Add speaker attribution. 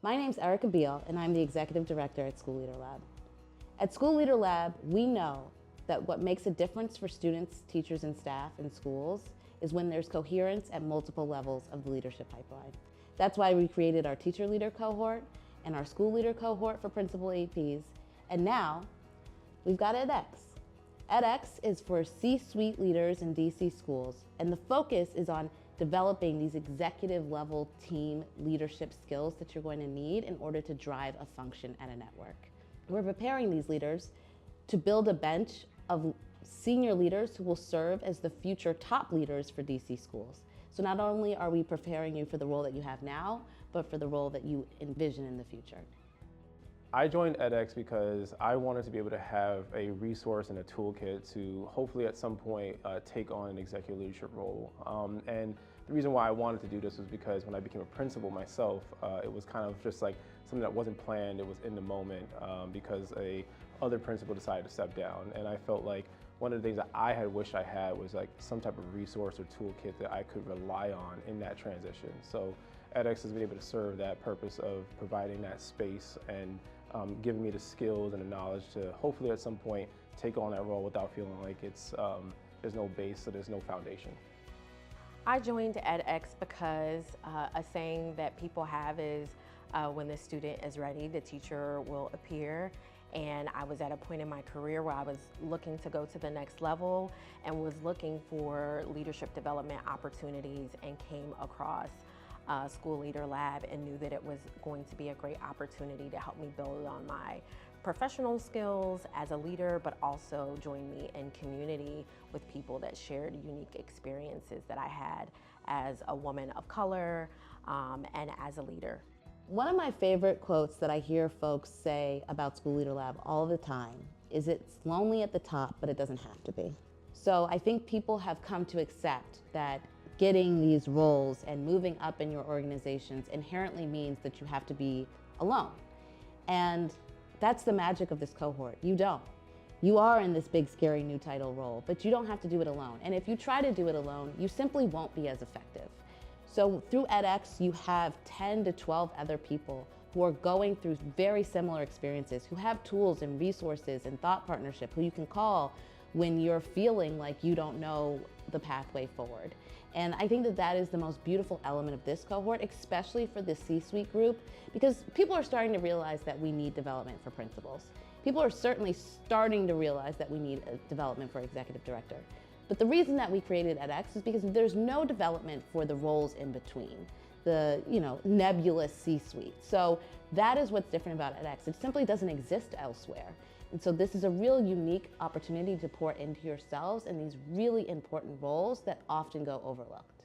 Speaker 1: My name's Erica Beal, and I'm the Executive Director at School Leader Lab. At School Leader Lab, we know that what makes a difference for students, teachers, and staff in schools is when there's coherence at multiple levels of the leadership pipeline. That's why we created our teacher leader cohort and our school leader cohort for principal APs, and now we've got EdEx. EdEx is for C-suite leaders in DC schools, and the focus is on developing these executive level team leadership skills that you're going to need in order to drive a function at a network. We're preparing these leaders to build a bench of senior leaders who will serve as the future top leaders for DC schools. So not only are we preparing you for the role that you have now, but for the role that you envision in the future.
Speaker 2: I joined EdEx because I wanted to be able to have a resource and a toolkit to hopefully at some point take on an executive leadership role. And the reason why I wanted to do this was because when I became a principal myself, it was kind of just like something that wasn't planned, it was in the moment because a other principal decided to step down. And I felt like one of the things that I had wished I had was like some type of resource or toolkit that I could rely on in that transition. So EdEx has been able to serve that purpose of providing that space and giving me the skills and the knowledge to hopefully at some point take on that role without feeling like it's there's no base, so there's no foundation.
Speaker 3: I joined EdEx because a saying that people have is when the student is ready, the teacher will appear. And I was at a point in my career where I was looking to go to the next level and was looking for leadership development opportunities and came across School Leader Lab and knew that it was going to be a great opportunity to help me build on my professional skills as a leader, but also join me in community with people that shared unique experiences that I had as a woman of color and as a leader.
Speaker 1: One of my favorite quotes that I hear folks say about School Leader Lab all the time is it's lonely at the top, but it doesn't have to be. So I think people have come to accept that getting these roles and moving up in your organizations inherently means that you have to be alone. And that's the magic of this cohort. You don't. You are in this big, scary new title role, but you don't have to do it alone. And if you try to do it alone, you simply won't be as effective. So through EdEx, you have 10 to 12 other people who are going through very similar experiences, who have tools and resources and thought partnership, who you can call when you're feeling like you don't know the pathway forward. And I think that that is the most beautiful element of this cohort, especially for the C-suite group, because people are starting to realize that we need development for principals. People are certainly starting to realize that we need a development for executive director. But the reason that we created EdEx is because there's no development for the roles in between, the nebulous C-suite. So that is what's different about EdEx. It simply doesn't exist elsewhere. And so this is a real unique opportunity to pour into yourselves in these really important roles that often go overlooked.